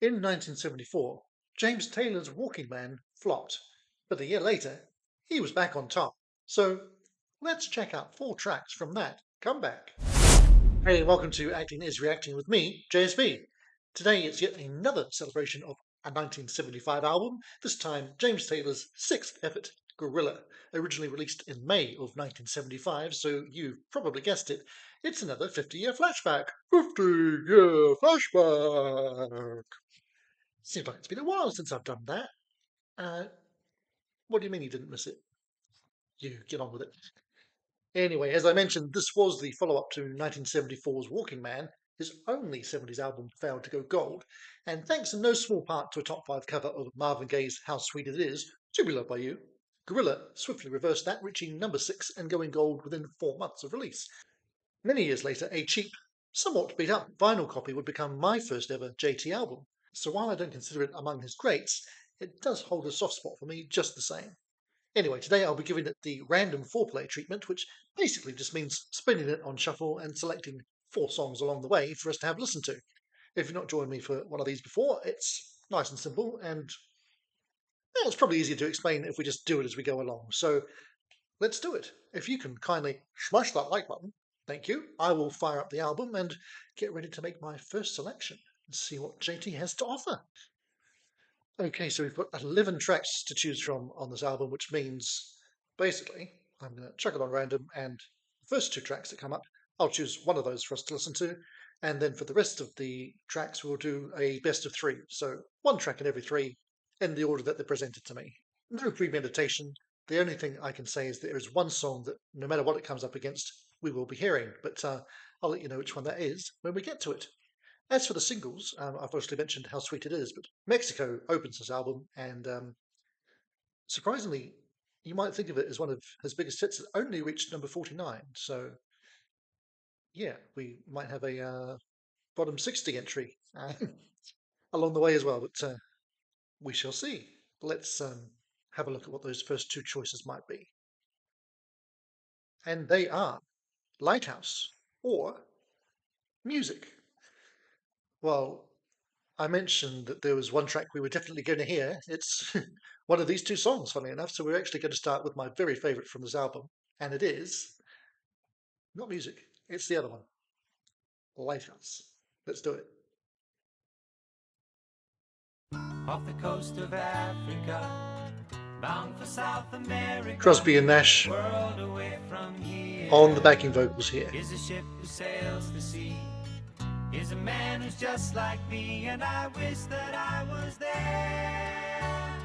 In 1974, James Taylor's Walking Man flopped, but a year later, he was back on top. So let's check out 4 tracks from that comeback. Hey, welcome to Acting is Reacting with me, JSB. Today it's yet another celebration of a 1975 album, this time James Taylor's 6th effort, Gorilla, originally released in May of 1975, so you've probably guessed it, it's another 50-year flashback. 50-year flashback! Seems like it's been a while since I've done that. What do you mean you didn't miss it? You get on with it. Anyway, as I mentioned, this was the follow-up to 1974's Walking Man. His only 70s album failed to go gold, and thanks in no small part to a top 5 cover of Marvin Gaye's How Sweet It Is, To Be Loved By You, Gorilla swiftly reversed that, reaching number 6 and going gold within 4 months of release. Many years later, a cheap, somewhat beat-up vinyl copy would become my first ever JT album, so while I don't consider it among his greats, it does hold a soft spot for me just the same. Anyway, today I'll be giving it the random 4-play treatment, which basically just means spinning it on shuffle and selecting 4 songs along the way for us to have a listen to. If you've not joined me for one of these before, it's nice and simple, and it's probably easier to explain if we just do it as we go along. So let's do it. If you can kindly smash that like button, thank you. I will fire up the album and get ready to make my first selection and see what JT has to offer. Okay, so we've got 11 tracks to choose from on this album, which means basically I'm going to chuck it on random, and the first 2 tracks that come up, I'll choose one of those for us to listen to, and then for the rest of the tracks we'll do a best of 3. So 1 track in every 3 in the order that they're presented to me. No premeditation. The only thing I can say is that there is 1 song that no matter what it comes up against, we will be hearing, but I'll let you know which one that is when we get to it. As for the singles, I've obviously mentioned How Sweet It Is, but Mexico opens this album, and surprisingly, you might think of it as one of his biggest hits. It only reached number 49, so yeah, we might have a bottom 60 entry along the way as well, but we shall see. Let's have a look at what those first 2 choices might be. And they are Lighthouse or Music. Well, I mentioned that there was 1 track we were definitely going to hear. It's one of these 2 songs, funnily enough. So we're actually going to start with my very favourite from this album. And it is not Music, it's the other one, Lighthouse. Let's do it. Off the coast of Africa, bound for South America, Crosby and Nash world away from here, on the backing vocals here. is a ship who sails the sea, is a man who's just like me, and I wish that I was there.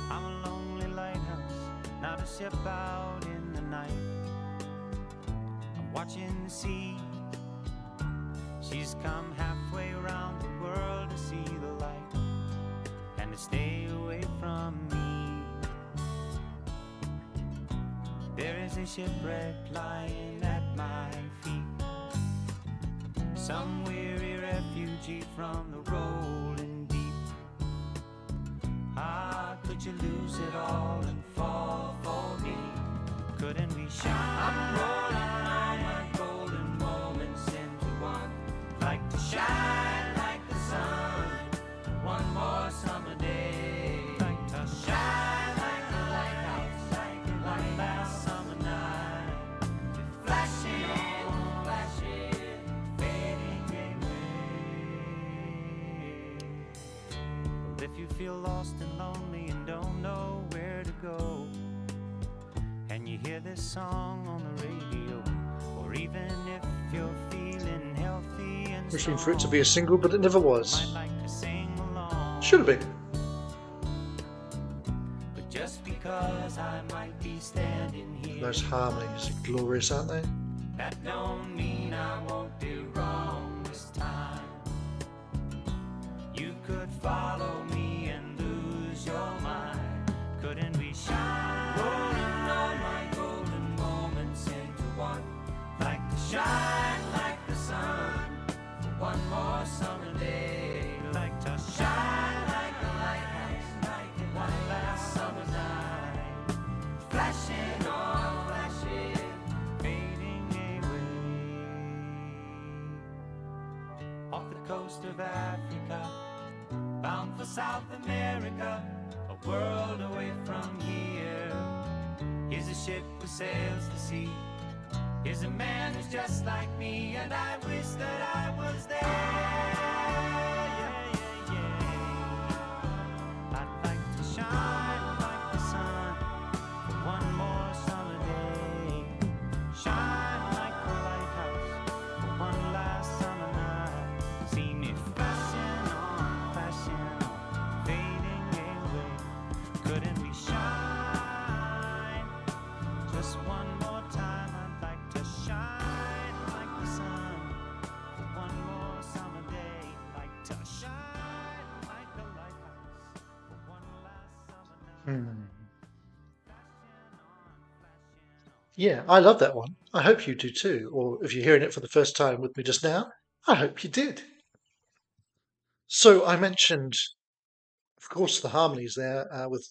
I'm a lonely lighthouse, not a ship out in the night. I'm watching the sea, she's come halfway around the world to see the light and to stay away from me. There is a shipwreck lying at my feet, some weary refugee from the rolling deep. Ah, could you lose it all and fall for me? Couldn't we shine? I'm rolling all my golden moments into one, like to shine like the sun, one more summer day, like to shine like a lighthouse, like one last summer night, flashing, flashing, fading away. Well, if you feel lost and lonely and don't know where to go, and you hear this song on the radio, or even if you're feeling healthy and Wishing for it to be a single, but it never was. might like to sing along. Should have been. But just because I might be standing here, Those harmonies are glorious, aren't they? that don't mean I won't do wrong this time. You could follow me and lose your mind. Couldn't we shine? Rolling all my golden moments into one, like to shine like the sun for one more summer day, like to shine like a lighthouse, like one last summer night, flashing on, flashing, fading away. of Africa, bound for South America, a world away from here. Here's a ship who sails the sea. Here's a man who's just like me, and I wish that I was there. Yeah, yeah, yeah. I'd like to shine like the sun for one more summer day. Shine like the lighthouse for one last summer night. See me flashing on, fading away. Couldn't we shine just one more time? I'd like to shine like the sun for one more summer day. Like to shine like the lighthouse for one last summer night. Yeah, I love that one. I hope you do too. Or if you're hearing it for the first time with me just now, I hope you did. So I mentioned, of course, the harmonies there with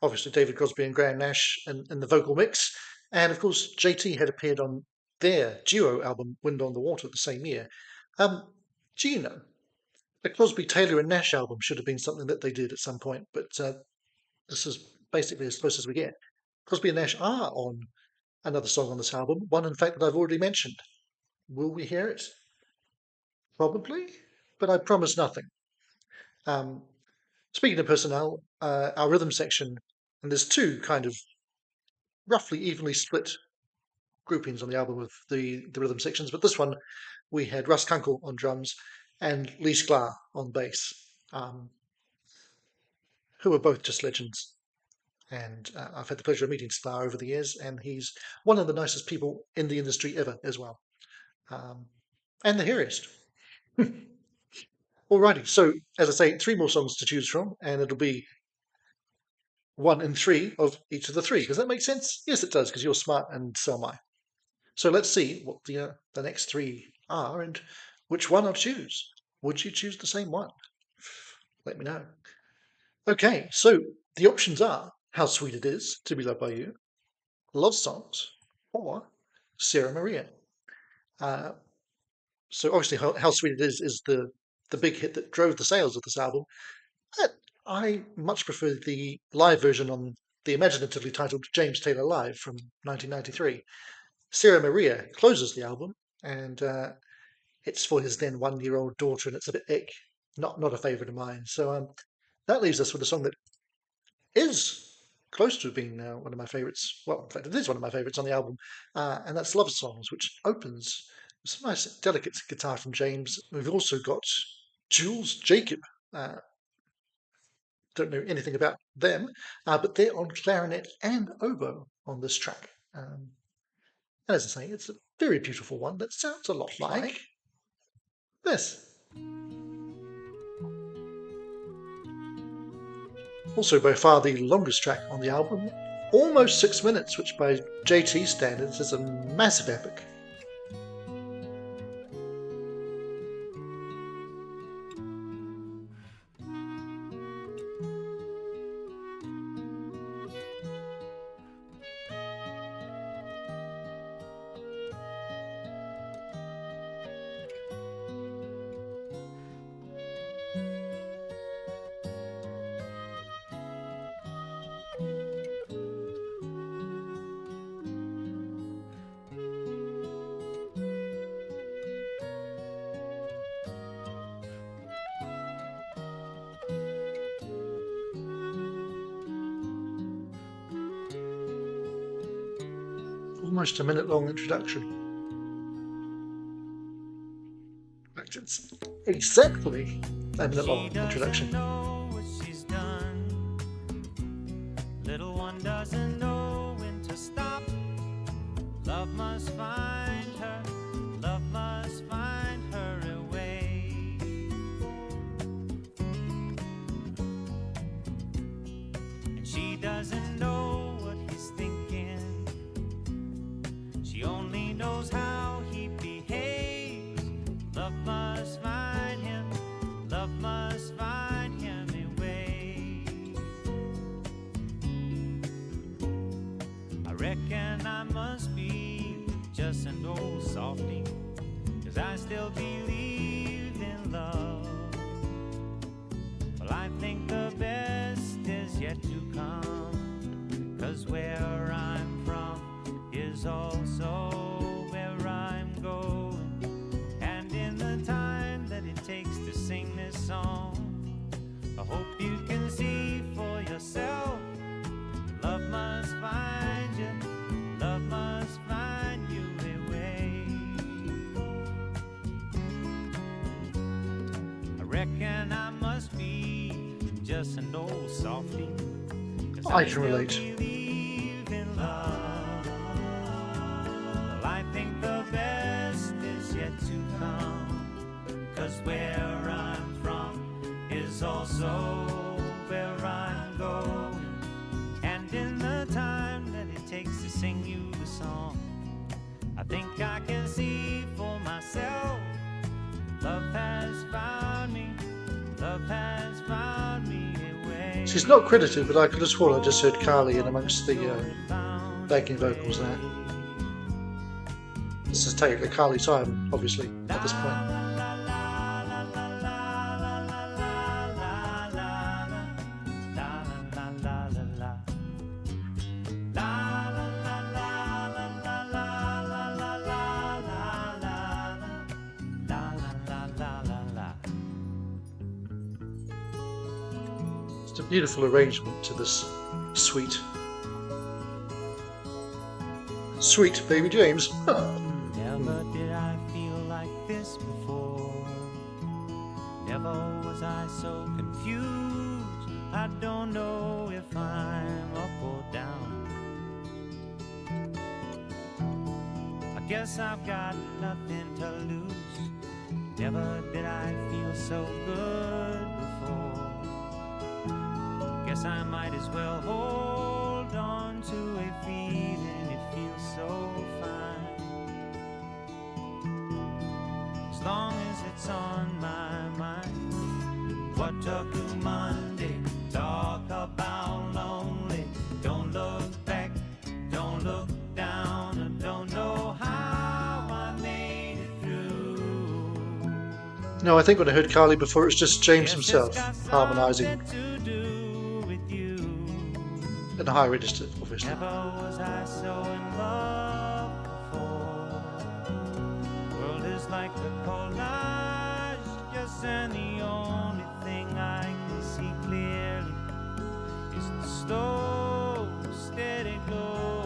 obviously David Crosby and Graham Nash in the vocal mix. And of course, JT had appeared on their duo album, Wind on the Water, the same year. Do you know, the Crosby, Taylor and Nash album should have been something that they did at some point, but this is basically as close as we get. Crosby and Nash are on another song on this album, one in fact that I've already mentioned. Will we hear it? Probably, but I promise nothing. Speaking of personnel, our rhythm section, and there's two kind of roughly evenly split groupings on the album with the rhythm sections, but this one we had Russ Kunkel on drums and Lee Sklar on bass, who are both just legends. And I've had the pleasure of meeting Sklar over the years, and he's one of the nicest people in the industry ever as well. And the hairiest. Alrighty, so as I say, 3 more songs to choose from, and it'll be 1 and 3 of each of the 3. Does that make sense? Yes, it does, because you're smart and so am I. So let's see what the next 3 are and which one I'll choose. Would you choose the same one? Let me know. Okay, so the options are How Sweet It Is to Be Loved by You, Love Songs, or Sarah Maria. So obviously How Sweet It Is the big hit that drove the sales of this album. But I much prefer the live version on the imaginatively titled James Taylor Live from 1993. Sarah Maria closes the album, and it's for his then 1-year-old daughter, and it's a bit ick. Not a favourite of mine. So that leaves us with a song that is close to being one of my favourites. Well, in fact, it is one of my favourites on the album, and that's Love Songs, which opens with some nice, delicate guitar from James. We've also got Jules Jacob. Don't know anything about them, but they're on clarinet and oboe on this track. And as I say, it's a very beautiful one that sounds a lot like this. Also by far the longest track on the album, almost 6 minutes, which by JT standards is a massive epic. Almost a minute-long introduction. It's exactly a minute-long introduction. Know what she's done. Little one doesn't know when to stop. Love must find her. Love must find her a way. And she doesn't know what he's thinking. She only knows how he behaves. Love must find him. Love must find him a way. I reckon I must be just an old softy, 'cause I still believe in love. 'cause where I'm from is also where I'm going. And in the time that it takes to sing this song, I hope you can see for yourself. Love must find you, love must find you a way. I reckon I must be just an old softy, 'cause I can still relate. believe in love. Well, I think the best is yet to come, 'cause where I'm from is also where I'm going. And in the time that it takes to sing you a song, I think I can see for myself. Love has found me, love has found me a way. She's not credited, but I could have sworn I just heard Carly in amongst the backing vocals there. This is technically Carly Simon, obviously, at this point. It's a beautiful arrangement to this sweet baby James. Never did I feel like this before. Never was I so confused. I don't know if I'm up or down. I guess I've got nothing to lose. Never did I feel so good before. Guess I might as well hold on to a feeling. It feels so fine, as long as it's on my mind. What took you Monday? Talk about lonely. Don't look back, don't look down. I don't know how I made it through. No, I think when I heard Carly before, it's just James Guess himself it's got harmonising something to do with you. in a high register, obviously. Never was I so in love before. World is like a collage, yes, and the only thing I can see clearly is the slow, steady glow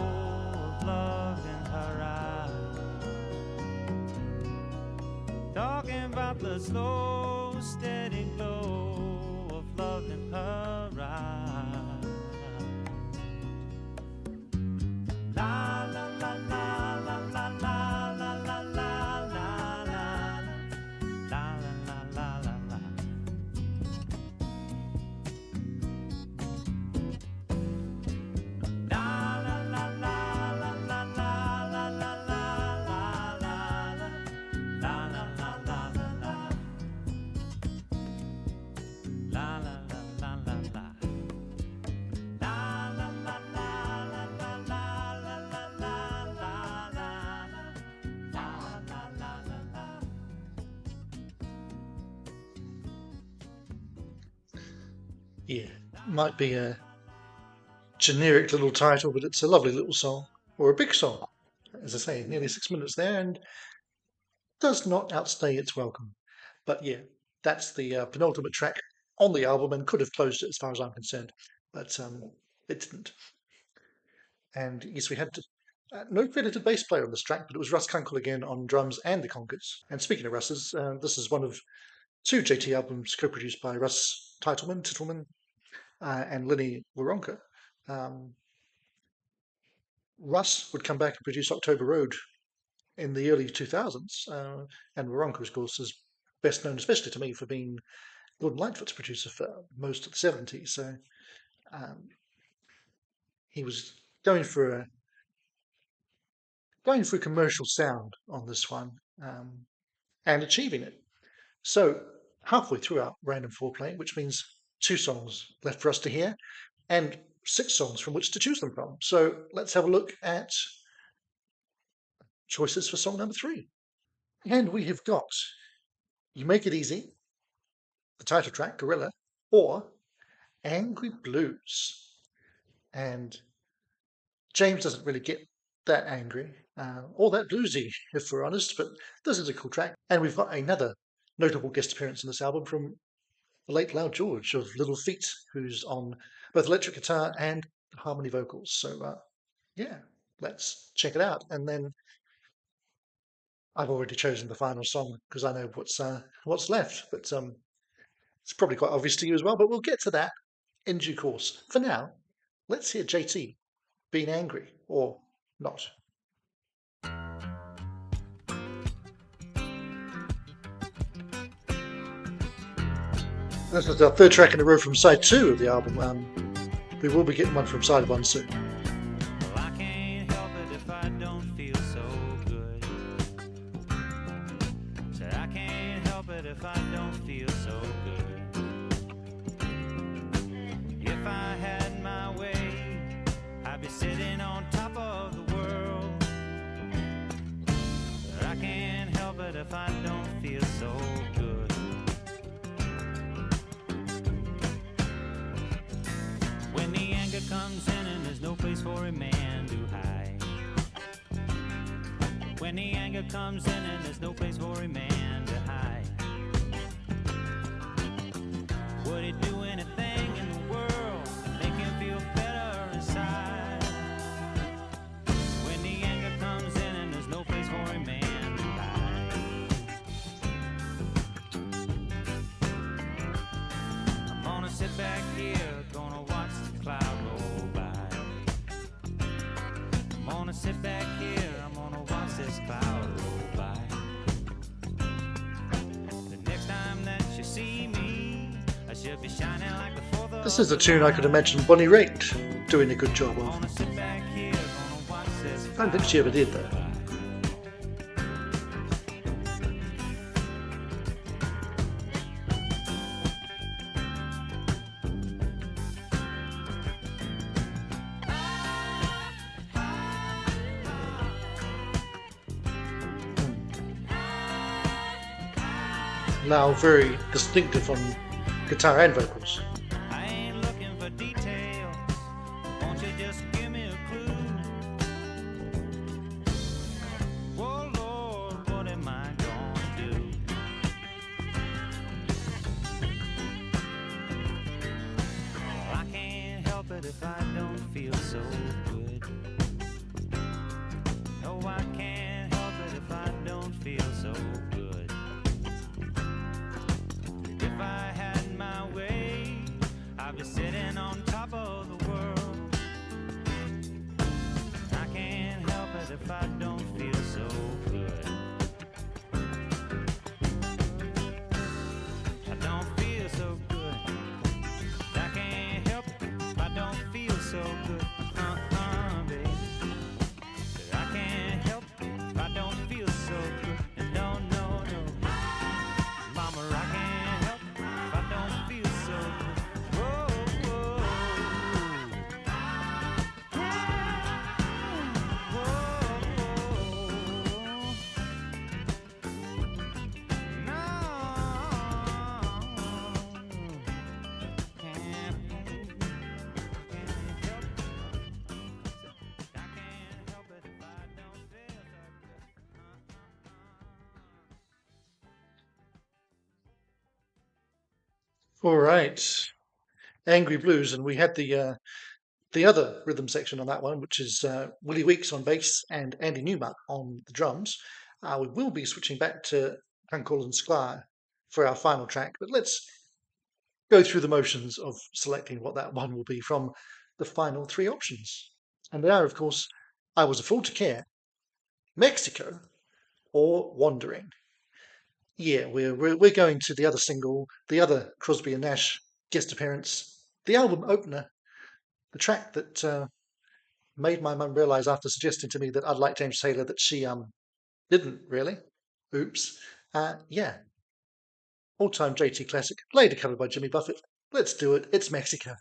of love in her eyes. Talking about the slow, steady glow of love in her eyes. La la la la la la la la la la la la la la la la. Yeah, might be a generic little title, but it's a lovely little song, or a big song. As I say, nearly 6 minutes there, and does not outstay its welcome. But yeah, that's the penultimate track on the album, and could have closed it as far as I'm concerned, but it didn't. And yes, we had no credited bass player on this track, but it was Russ Kunkel again on drums and the congas. And speaking of Russ's, this is one of two JT albums co-produced by Russ Titelman, and Lenny Waronker. Russ would come back and produce October Road in the early 2000s, and Waronker, of course, is best known, especially to me, for being Gordon Lightfoot's producer for most of the 70s. So he was going for commercial sound on this one, and achieving it. So halfway through our random foreplay, which means 2 songs left for us to hear, and 6 songs from which to choose them from. So let's have a look at choices for song number 3. And we have got You Make It Easy, the title track, Gorilla, or Angry Blues. And James doesn't really get that angry or that bluesy, if we're honest, but this is a cool track. And we've got another notable guest appearance in this album from the late Lowell George of Little Feat, who's on both electric guitar and harmony vocals. So, yeah, let's check it out. And then I've already chosen the final song because I know what's left, but it's probably quite obvious to you as well. But we'll get to that in due course. For now, let's hear JT being angry or not. This is our third track in a row from side 2 of the album. We will be getting one from side 1 soon. Well, I can't help it if I don't feel so good. Said I can't help it if I don't feel so good. If I had my way, I'd be sitting on top of the world. But I can't help it if I don't feel so good. When the anger comes in and there's no place for a man to hide. When the anger comes in and there's no place for a man to hide. Would it do anything in the world to make him feel better inside? When the anger comes in and there's no place for a man to hide. I'm gonna sit back here, gonna watch the cloud roll by. I'm gonna sit back here, I'm gonna watch this cloud roll by. The next time that you see me, I should be shining like the 4th of This is a tune I could imagine Bonnie Raitt doing a good job I'm of. gonna sit back here, gonna watch this I don't think she ever did though. Now very distinctive on guitar and vocals. I ain't looking for details. Won't you just give me a clue? Whoa, Lord, what am I gonna do? Well, I can't help it if I don't feel so good. No, I can't help it if I don't feel so good. If I had my way, I'd be sitting on top of the world. I can't help it if I don't feel so good. I don't feel so good. I can't help it if I don't feel so good. Baby. I can't help it if I don't feel so good. And no, no, no. Mama, I can't help it if I don't feel so good. Whoa, whoa. All right, Angry Blues, and we had the other rhythm section on that one, which is Willie Weeks on bass and Andy Newmark on the drums. We will be switching back to Hancock and Squire for our final track, but let's go through the motions of selecting what that one will be from the final 3 options. And they are, of course, I Was a Fool to Care, Mexico, or Wandering. Yeah, we're going to the other single, the other Crosby and Nash guest appearance, the album opener, the track that made my mum realise after suggesting to me that I'd like James Taylor that she didn't really. Oops. Yeah. All-time JT classic, later covered by Jimmy Buffett. Let's do it. It's Mexico.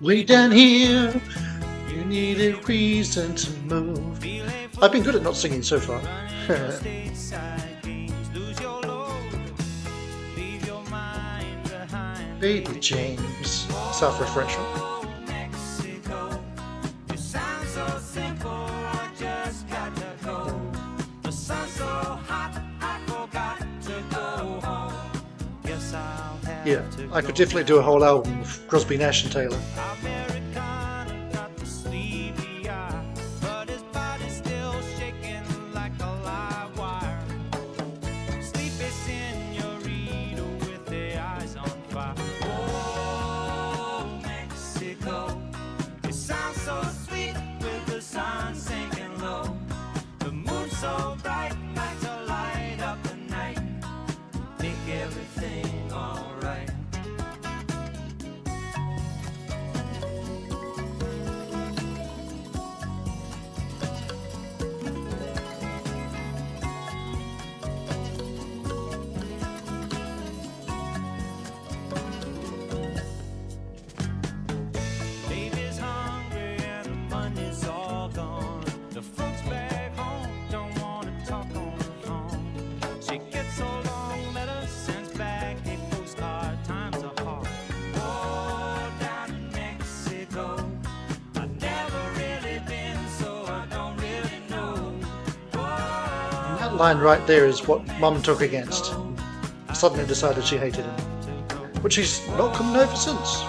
Way down here, you need a reason to move. I've been good at not singing so far. Baby James. Self-refreshment. Yeah, I could definitely do a whole album of Crosby, Nash and Taylor. That line right there is what Mum took against. Suddenly decided she hated him. But she's not come over since.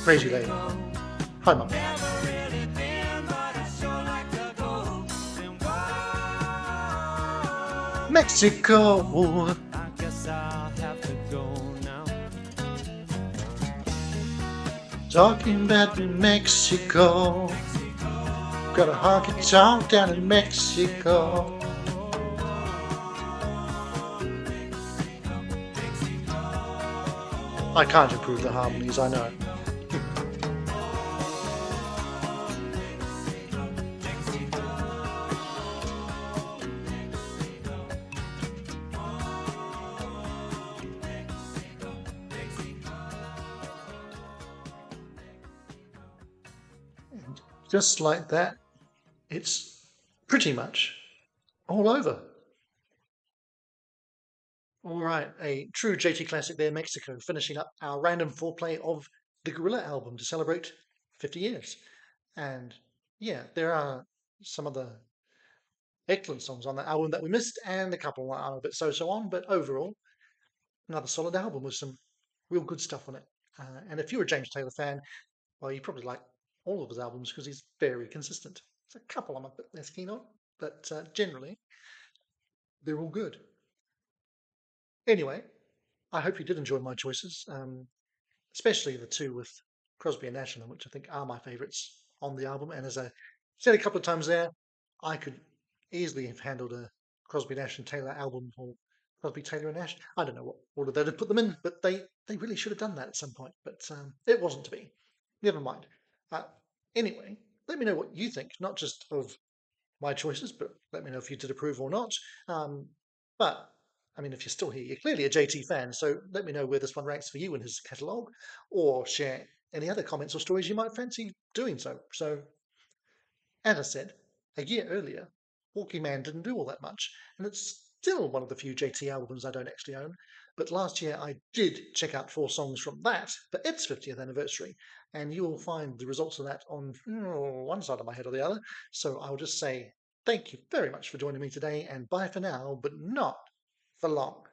Crazy lady. Hi, Mum. Mexico. Talking about Mexico. Got a honky tonk down in Mexico. I can't improve the harmonies, I know. And just like that, it's pretty much all over. All right, a true JT classic there, Mexico, finishing up our random foreplay of the Gorilla album to celebrate 50 years. And yeah, there are some of the excellent songs on that album that we missed, and a couple that are a bit so on, but overall, another solid album with some real good stuff on it. And if you're a James Taylor fan, well, you probably like all of his albums because he's very consistent. There's a couple I'm a bit less keen on, but generally, they're all good. Anyway, I hope you did enjoy my choices, especially the two with Crosby and Nash in them, which I think are my favourites on the album. And as I said a couple of times there, I could easily have handled a Crosby, Nash and Taylor album, or Crosby, Taylor and Nash. I don't know what order they'd have put them in, but they really should have done that at some point. But it wasn't to be. Never mind. Anyway, let me know what you think, not just of my choices, but let me know if you did approve or not. But I mean, if you're still here, you're clearly a JT fan, so let me know where this one ranks for you in his catalogue, or share any other comments or stories you might fancy doing so. So, as I said, a year earlier, Walking Man didn't do all that much, and it's still one of the few JT albums I don't actually own. But last year I did check out 4 songs from that for its 50th anniversary, and you will find the results of that on one side of my head or the other. So I'll just say thank you very much for joining me today, and bye for now, but not for long.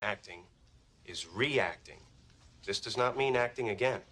Acting is reacting. This does not mean acting again.